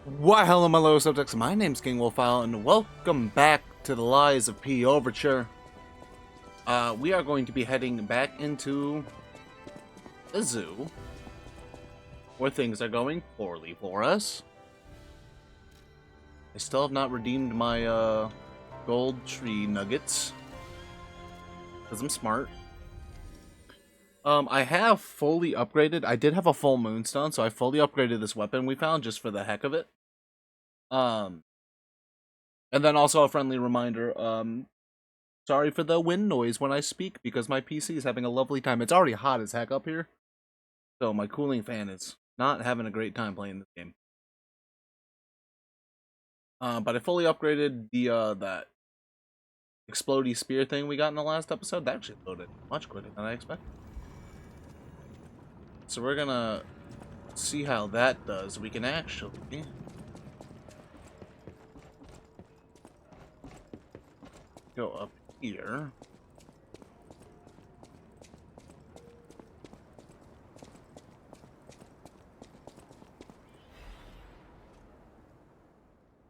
Why hello my low subjects, my name's King Wolfile and welcome back to the Lies of P Overture. We are going to be heading back into the zoo, where things are going poorly for us. I still have not redeemed my gold tree nuggets, because I'm smart. I have fully upgraded. I did have a full moonstone, so I fully upgraded this weapon we found just for the heck of it. And then also a friendly reminder, sorry for the wind noise when I speak, because my PC is having a lovely time. It's already hot as heck up here, so my cooling fan is not having a great time playing this game. But I fully upgraded the, that explodey spear thing we got in the last episode. That actually loaded much quicker than I expected. So we're gonna see how that does. We can actually go up here.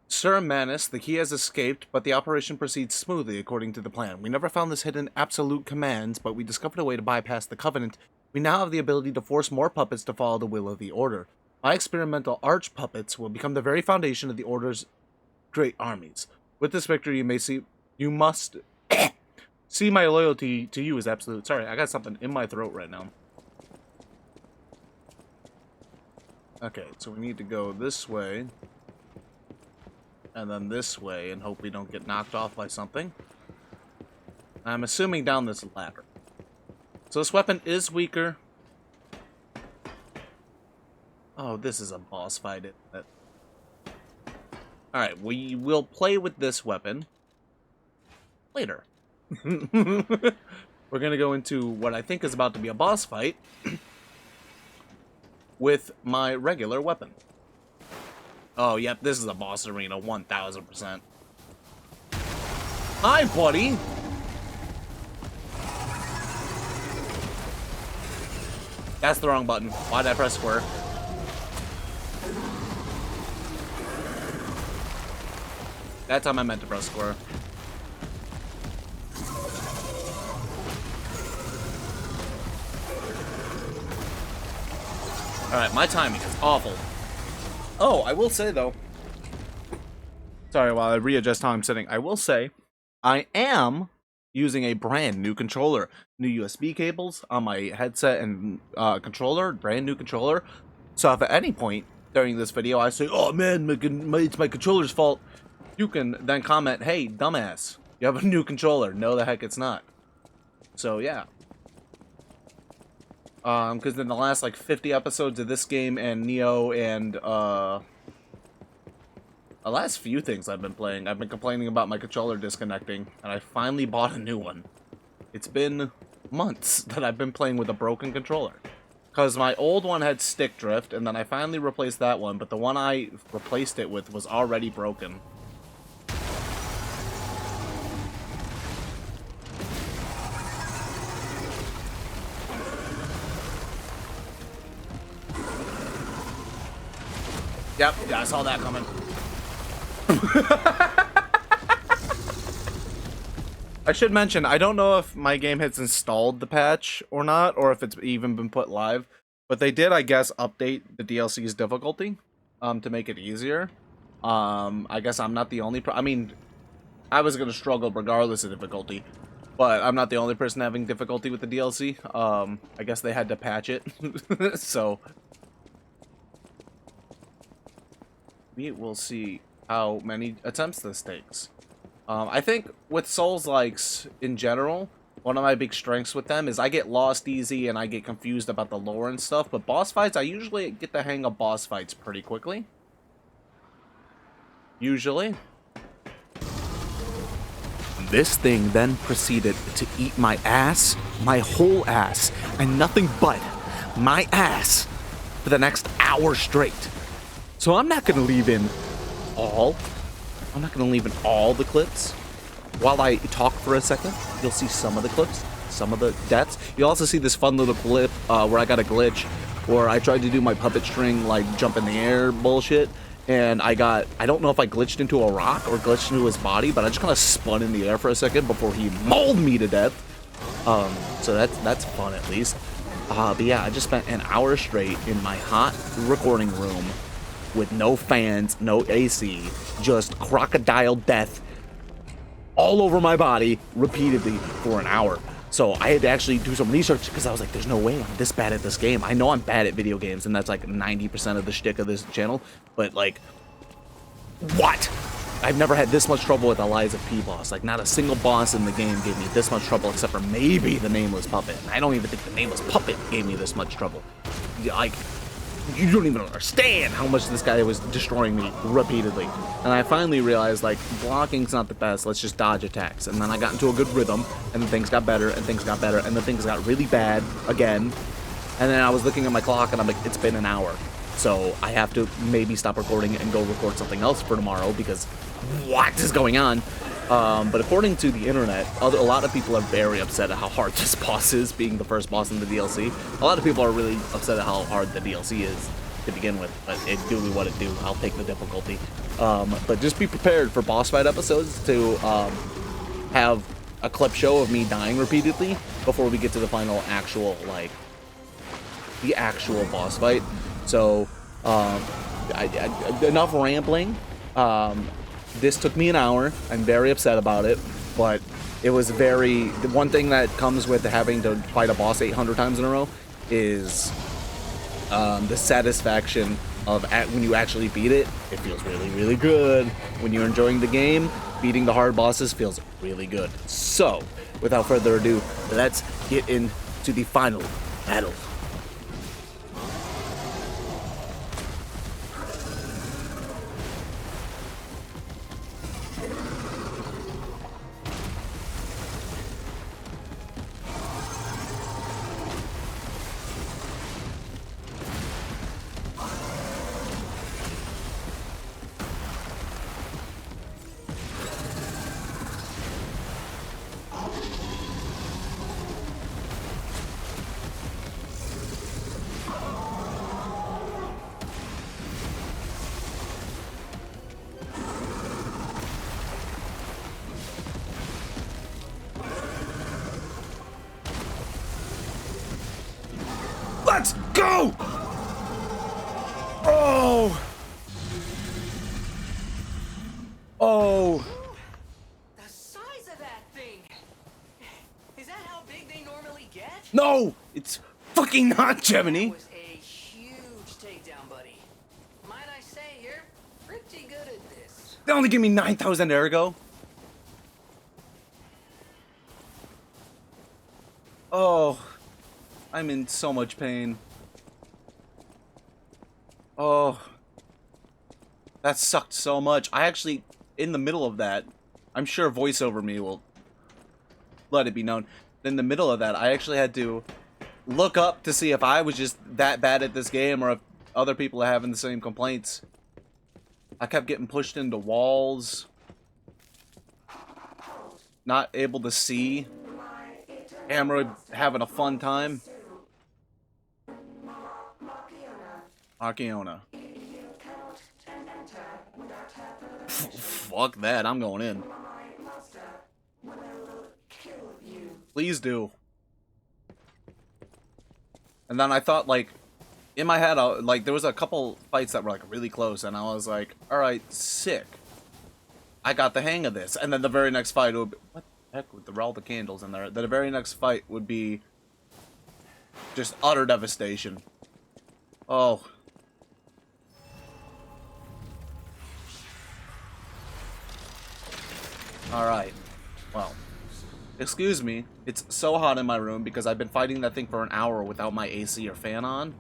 Sir Manus, the key has escaped, but the operation proceeds smoothly according to the plan. We never found this hidden absolute commands, but we discovered a way to bypass the Covenant. We now have the ability to force more puppets to follow the will of the Order. My experimental arch puppets will become the very foundation of the Order's great armies. With this victory, you must see my loyalty to you is absolute. Sorry, I got something in my throat right now. Okay, so we need to go this way, and then this way, and hope we don't get knocked off by something. I'm assuming down this ladder. So this weapon is weaker. Oh, this is a boss fight, isn't it? Alright, we will play with this weapon later. We're gonna go into what I think is about to be a boss fight with my regular weapon. Oh, yep, this is a boss arena, 1000%. Hi, buddy! That's the wrong button. Why did I press square? That time I meant to press square. Alright, my timing is awful. Oh, I will say though. Sorry, while I readjust how I'm sitting, I will say I am using a brand new controller. New USB cables on my headset and controller, brand new controller. So if at any point during this video I say, oh man, it's my controller's fault, you can then comment, hey, dumbass, you have a new controller. No, the heck it's not. So yeah. Because in the last like 50 episodes of this game and Neo and the last few things I've been playing, I've been complaining about my controller disconnecting, and I finally bought a new one. It's been months that I've been playing with a broken controller. Because my old one had stick drift, and then I finally replaced that one, but the one I replaced it with was already broken. Yep, yeah, I saw that coming. I should mention, I don't know if my game has installed the patch or not, or if it's even been put live, but they did, I guess, update the DLC's difficulty to make it easier. I guess I'm not the only I mean, I was going to struggle regardless of difficulty, but I'm not the only person having difficulty with the DLC. I guess they had to patch it, so we will see how many attempts this takes. I think with Souls-likes in general, one of my big strengths with them is I get lost easy and I get confused about the lore and stuff, but boss fights, I usually get the hang of boss fights pretty quickly. Usually. This thing then proceeded to eat my ass, my whole ass, and nothing but my ass for the next hour straight. So I'm not going to leave in all the clips. While I talk for a second, you'll see some of the clips, some of the deaths. You'll also see this fun little clip where I got a glitch, where I tried to do my puppet string, like, jump in the air bullshit, and I don't know if I glitched into a rock or glitched into his body, but I just kind of spun in the air for a second before he mauled me to death. So that's fun at least. But yeah, I just spent an hour straight in my hot recording room with no fans, no AC, just crocodile death all over my body repeatedly for an hour. So I had to actually do some research because I was like, there's no way I'm this bad at this game. I know I'm bad at video games, and that's like 90% of the shtick of this channel, but like, what? I've never had this much trouble with Eliza P. boss. Like, not a single boss in the game gave me this much trouble except for maybe the Nameless Puppet. And I don't even think the Nameless Puppet gave me this much trouble. Like, you don't even understand how much this guy was destroying me repeatedly. And I finally realized, like, blocking's not the best. Let's just dodge attacks. And then I got into a good rhythm, and then things got better, and things got better, and then things got really bad again. And then I was looking at my clock, and I'm like, it's been an hour. So I have to maybe stop recording and go record something else for tomorrow, because what is going on? But according to the internet, a lot of people are very upset at how hard this boss is, being the first boss in the DLC. A lot of people are really upset at how hard the DLC is to begin with, but it do what it do. I'll take the difficulty. But just be prepared for boss fight episodes to have a clip show of me dying repeatedly before we get to the final actual, like, the actual boss fight. So, enough rambling. This took me an hour. I'm very upset about it, but it was the one thing that comes with having to fight a boss 800 times in a row is the satisfaction of when you actually beat it. It feels really, really good. When you're enjoying the game, beating the hard bosses feels really good. So, without further ado, let's get into the final battle. Let's go! Oh! Oh! The size of that thing! Is that how big they normally get? No! It's fucking not, Gemini! That was a huge takedown, buddy. Might I say, you're pretty good at this. They only give me 9,000 ergo. Oh. I'm in so much pain. Oh. That sucked so much. I actually, in the middle of that, I'm sure voiceover me will let it be known. In the middle of that, I actually had to look up to see if I was just that bad at this game or if other people are having the same complaints. I kept getting pushed into walls. Not able to see. Camera having a fun time. Archeona. Fuck that, I'm going in. Please do. And then I thought, like, in my head, like, there was a couple fights that were, like, really close, and I was like, alright, sick. I got the hang of this. And then the very next fight would be, what the heck with all the candles in there? The very next fight would be just utter devastation. Oh. Alright. Well. Excuse me. It's so hot in my room because I've been fighting that thing for an hour without my AC or fan on.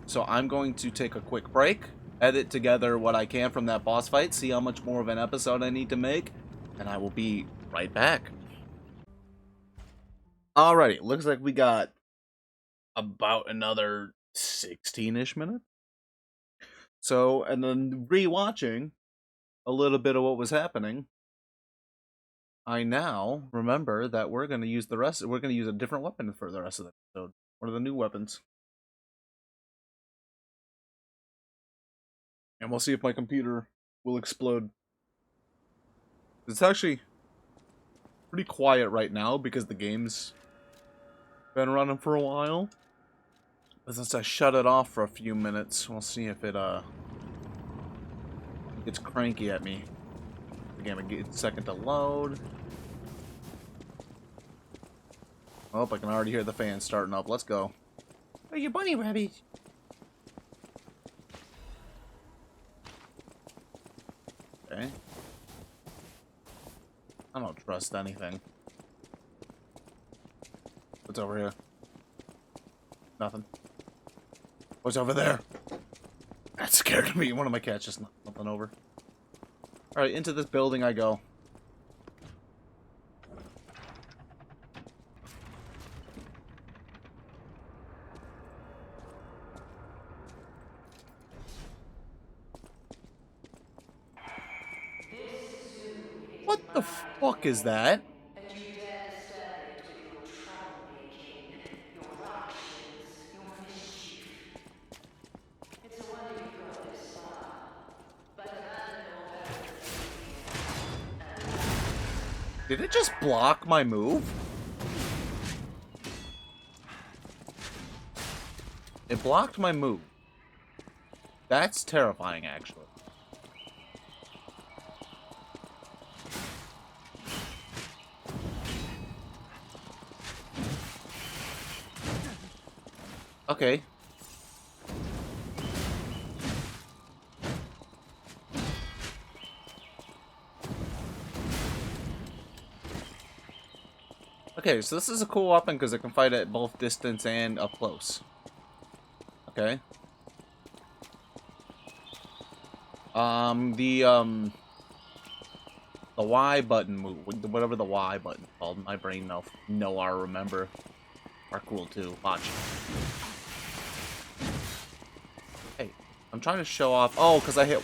So I'm going to take a quick break, edit together what I can from that boss fight, see how much more of an episode I need to make, and I will be right back. Alrighty, looks like we got about another 16-ish minutes. So, and then rewatching a little bit of what was happening, I now remember that we're going to use a different weapon for the rest of the episode. What are the new weapons? And we'll see if my computer will explode. It's actually pretty quiet right now because the game's been running for a while. But since I shut it off for a few minutes, we'll see if it gets cranky at me. The game will get a second to load. Oh, I can already hear the fan starting up. Let's go. Where are your bunny rabbits? Okay. I don't trust anything. What's over here? Nothing. What's over there? That scared me. One of my cats just knocked something over. Alright, into this building I go. What the fuck is that? Did it just block my move? It blocked my move. That's terrifying, actually. Okay. Okay, so this is a cool weapon because it can fight at both distance and up close. Okay. The Y button move, whatever the Y button called, my brain no I remember, are cool too. Watch. Hey, I'm trying to show off. Oh, because I hit.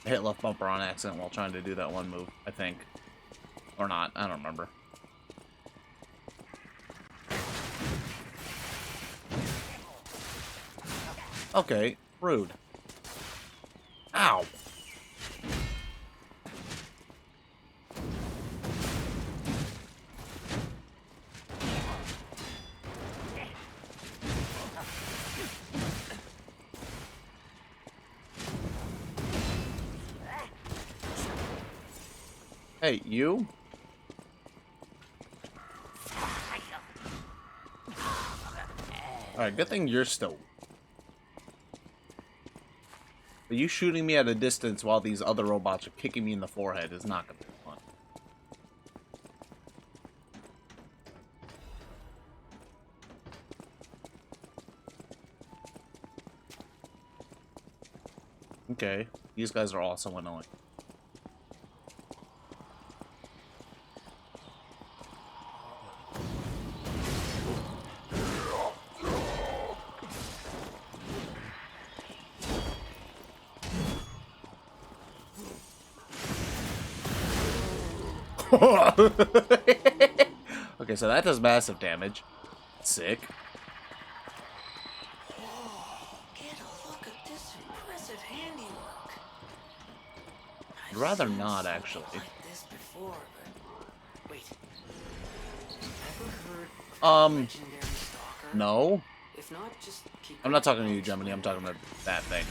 I hit left bumper on accident while trying to do that one move, I think. Or not, I don't remember. Okay, rude. Ow! Hey, you? Alright, good thing you're still... But you shooting me at a distance while these other robots are kicking me in the forehead is not gonna be fun. Okay, these guys are also annoying. Okay, so that does massive damage. Sick. Get a look at this impressive handiwork. I'd rather not, actually. Like this before, but wait. Ever heard legendary stalker? No. If not, just keep. I'm not talking to you, Gemini. I'm talking about that thing.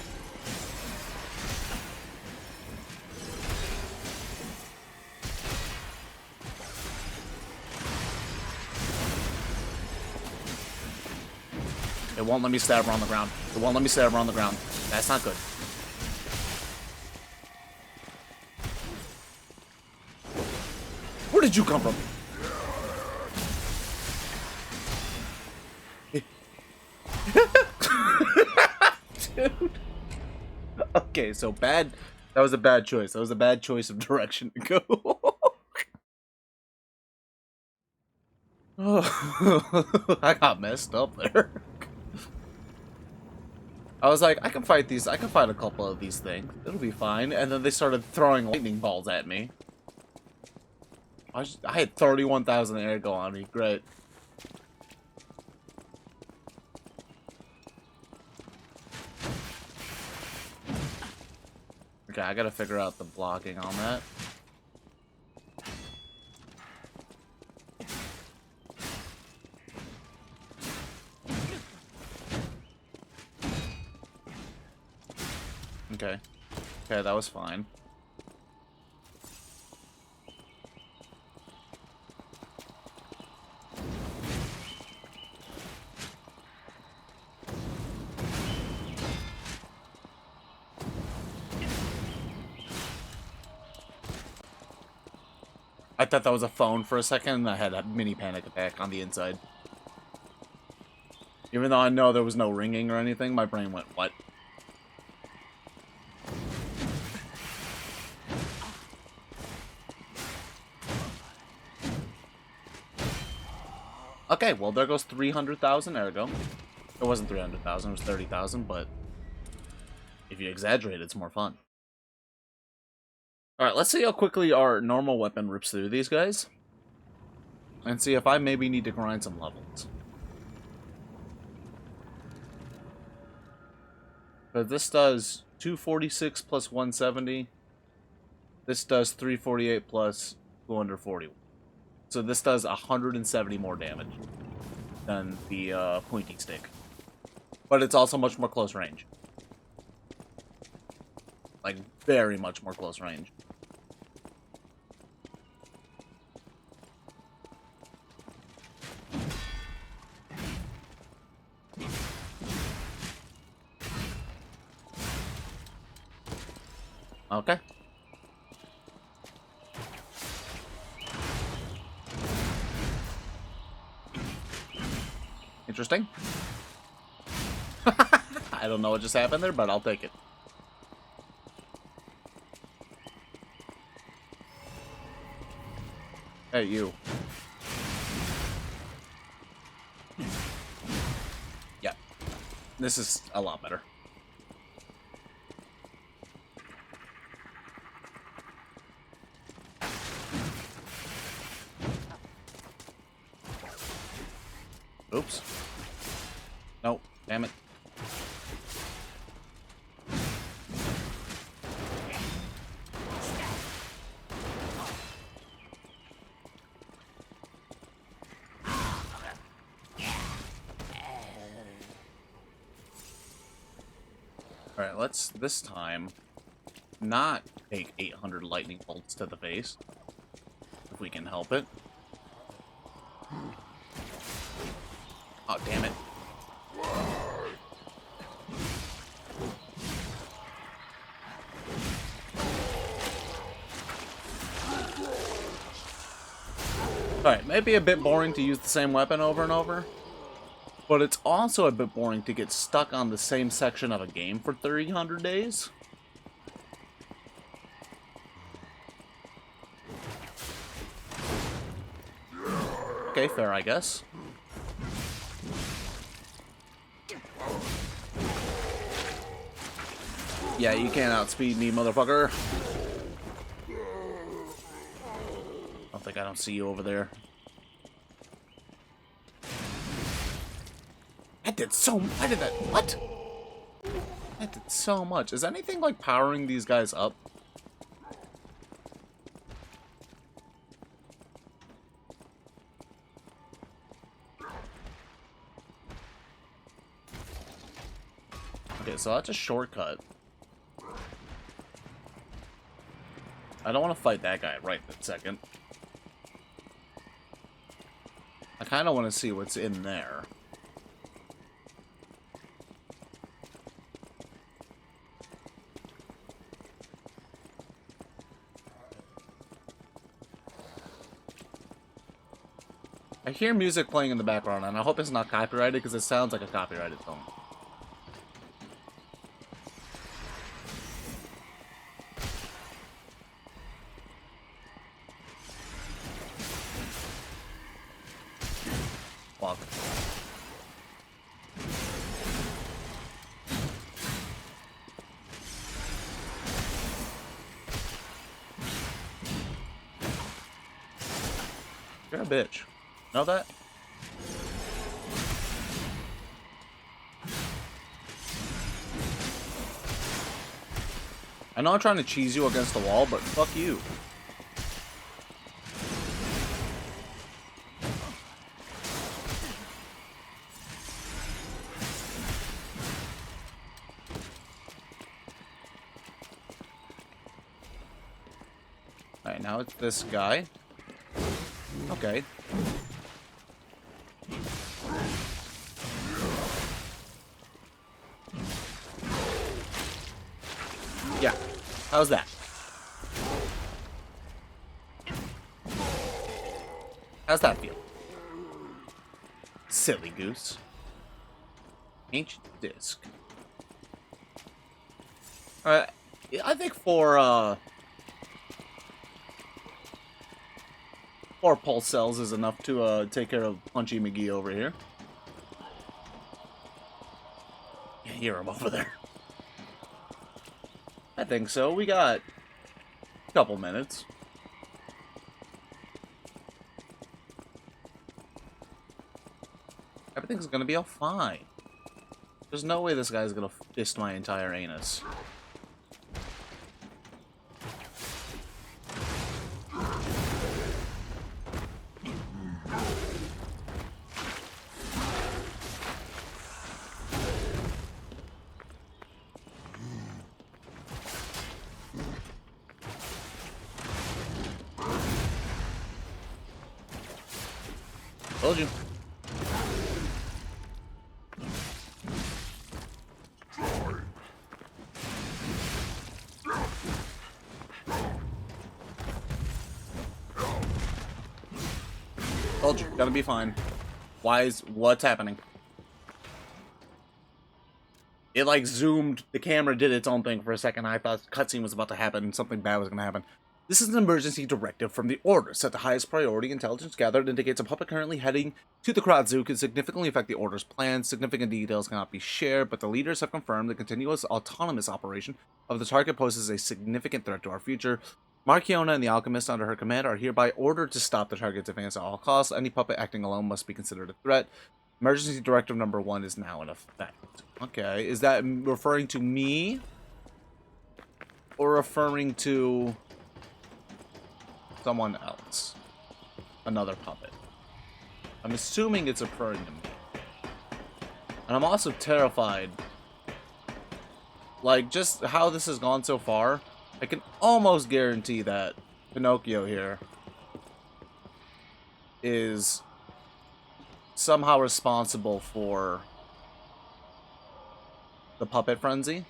It won't let me stab her on the ground. It won't let me stab her on the ground. That's not good. Where did you come from? Dude. Okay, so bad. That was a bad choice. That was a bad choice of direction to go. Oh, I got messed up there. I was like, I can fight these. I can fight a couple of these things. It'll be fine. And then they started throwing lightning balls at me. I had 31,000 air go on me. Great. Okay, I gotta figure out the blocking on that. Okay. Okay, that was fine. I thought that was a phone for a second, and I had a mini panic attack on the inside. Even though I know there was no ringing or anything, my brain went, what? Okay, well, there goes 300,000. There we go. It wasn't 300,000, it was 30,000, but if you exaggerate, it's more fun. Alright, let's see how quickly our normal weapon rips through these guys. And see if I maybe need to grind some levels. But this does 246 plus 170. This does 348 plus 240. So this does 170 more damage than the pointing stick. But it's also much more close range. Like, very much more close range. Okay. Interesting. I don't know what just happened there, but I'll take it. Hey, you. Yeah. This is a lot better. Oops. No, damn it. Alright, let's this time not take 800 lightning bolts to the face. If we can help it. Oh, damn it. Alright, maybe a bit boring to use the same weapon over and over. But it's also a bit boring to get stuck on the same section of a game for 300 days. Okay, fair, I guess. Yeah, you can't outspeed me, motherfucker. I don't see you over there. That did so... I did that... What? That did so much. Is anything, like, powering these guys up? Okay, so that's a shortcut. I don't want to fight that guy right this second. I kind of want to see what's in there. I hear music playing in the background, and I hope it's not copyrighted, because it sounds like a copyrighted song. Fuck. You're a bitch. Know that? I know I'm trying to cheese you against the wall, but fuck you. Alright, now it's this guy. Okay. Yeah. How's that? How's that feel? Silly goose. Ancient disc. Alright. I think for 4 pulse cells is enough to take care of Punchy McGee over here. You hear him over there. I think so. We got a couple minutes. Everything's gonna be all fine. There's no way this guy's gonna fist my entire anus. Told you. Told you. Gonna be fine. What's happening? It like zoomed, the camera did its own thing for a second. I thought cutscene was about to happen, something bad was gonna happen. This is an emergency directive from the Order. Set the highest priority. Intelligence gathered indicates a puppet currently heading to the Krat Zoo could significantly affect the Order's plans. Significant details cannot be shared, but the leaders have confirmed the continuous autonomous operation of the target poses a significant threat to our future. Marchiona and the Alchemist under her command are hereby ordered to stop the target's advance at all costs. Any puppet acting alone must be considered a threat. Emergency Directive number 1 is now in effect. Okay, is that referring to me? Or referring to someone else? Another puppet. I'm assuming it's referring to me. And I'm also terrified. Like, just how this has gone so far, I can almost guarantee that Pinocchio here is somehow responsible for the puppet frenzy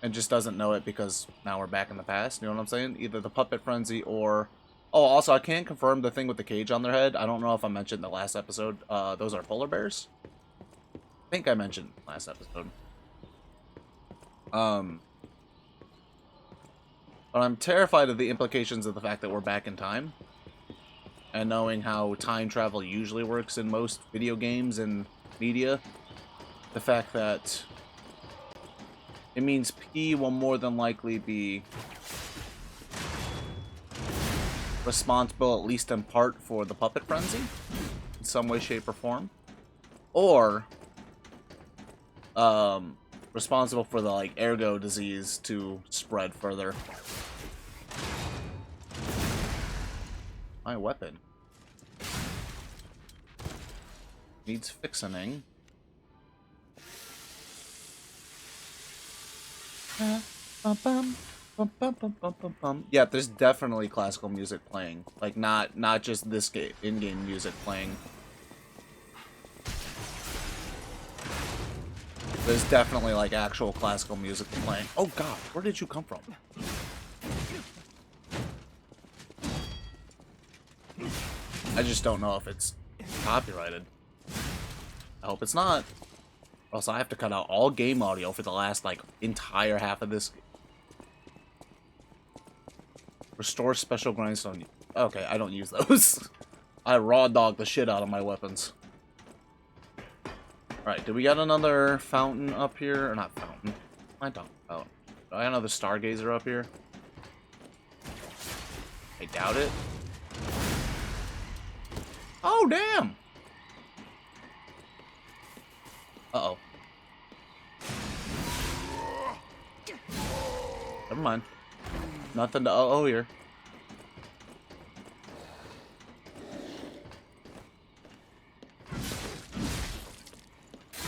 and just doesn't know it because now we're back in the past. You know what I'm saying? Either the puppet frenzy or... Oh, also, I can't confirm the thing with the cage on their head. I don't know if I mentioned in the last episode. Those are polar bears? I think I mentioned last episode. But I'm terrified of the implications of the fact that we're back in time. And knowing how time travel usually works in most video games and media. The fact that it means P will more than likely be responsible, at least in part, for the puppet frenzy. In some way, shape, or form. Or responsible for the, like, ergo disease to spread further. My weapon needs fixing. Yeah, there's definitely classical music playing. Like, not just this in-game music playing. There's definitely, like, actual classical music playing. Oh god, where did you come from? I just don't know if it's copyrighted. I hope it's not. Or else I have to cut out all game audio for the last, like, entire half of this. Restore special grindstone. Okay, I don't use those. I raw dog the shit out of my weapons. Alright, do we got another fountain up here? Or not fountain. What am I talking about? Do I got another stargazer up here? I doubt it. Oh, damn! Uh-oh. Never mind. Nothing to here.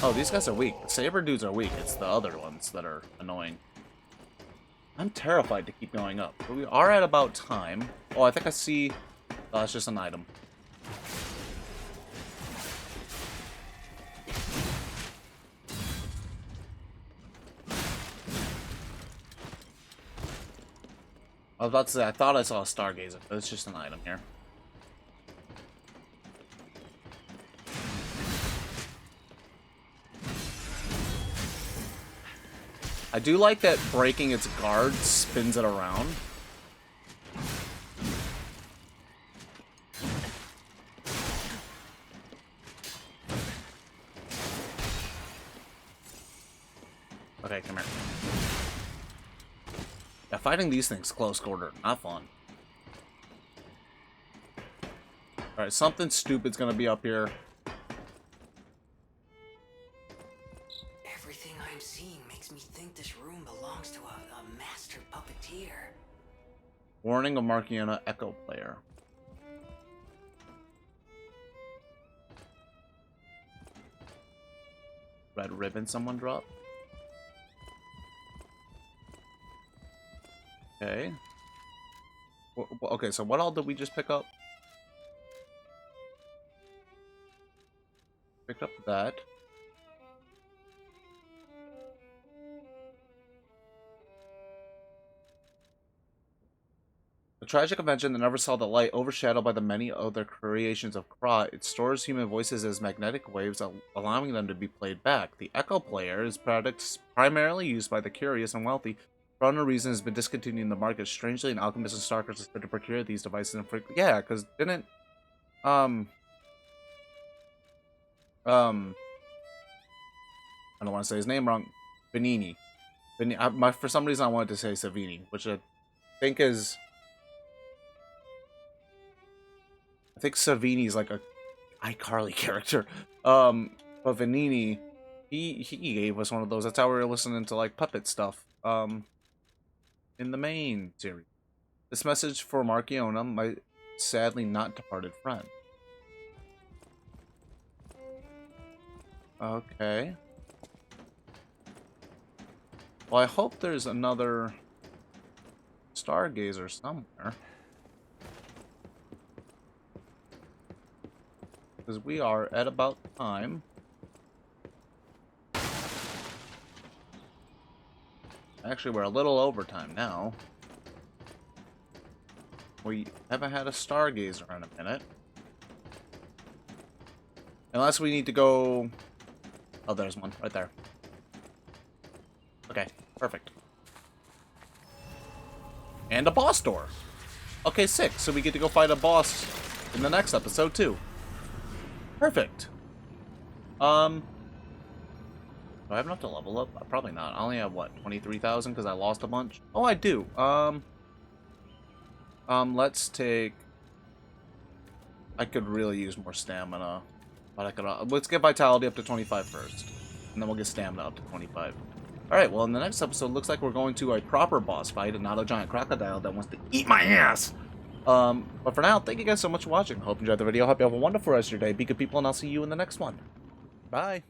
Oh, these guys are weak. The saber dudes are weak. It's the other ones that are annoying. I'm terrified to keep going up. But we are at about time. Oh, I think I see... Oh, it's just an item. I was about to say, I thought I saw a stargazer, but it's just an item here. I do like that breaking its guard spins it around. Okay, come here. Yeah, fighting these things close quarter, not fun. Alright, something stupid's gonna be up here. Everything I'm seeing makes me think this room belongs to a master puppeteer. Warning of Markiona Echo Player. Red ribbon someone dropped. Okay. Okay, so what all did we just pick up? Picked up that. A tragic invention that never saw the light, overshadowed by the many other creations of Krat, it stores human voices as magnetic waves, allowing them to be played back. The Echo Player is products primarily used by the curious and wealthy. For unknown reason, has been discontinued in the market. Strangely, an alchemist and stalkers are said to procure these devices and frequently. Yeah, because didn't I don't want to say his name wrong. Benini. For some reason, I wanted to say Savini, which I think is. I think Savini's like a iCarly character. But Vanini, he gave us one of those. That's how we were listening to like puppet stuff. In the main series. This message for Markiona, my sadly not departed friend. Okay. Well, I hope there's another stargazer somewhere. Because we are at about time. Actually, we're a little over time now. We haven't had a stargazer in a minute. Unless we need to go... Oh, there's one right there. Okay, perfect. And a boss door. Okay, sick. So we get to go fight a boss in the next episode, too. Perfect. Do I have enough to level up? Probably not. I only have, what, 23,000 because I lost a bunch? Oh, I do. Let's take... I could really use more stamina. But I could... let's get vitality up to 25 first. And then we'll get stamina up to 25. Alright, well, in the next episode, looks like we're going to a proper boss fight and not a giant crocodile that wants to eat my ass! But for now, thank you guys so much for watching. Hope you enjoyed the video. Hope you have a wonderful rest of your day. Be good people, and I'll see you in the next one. Bye.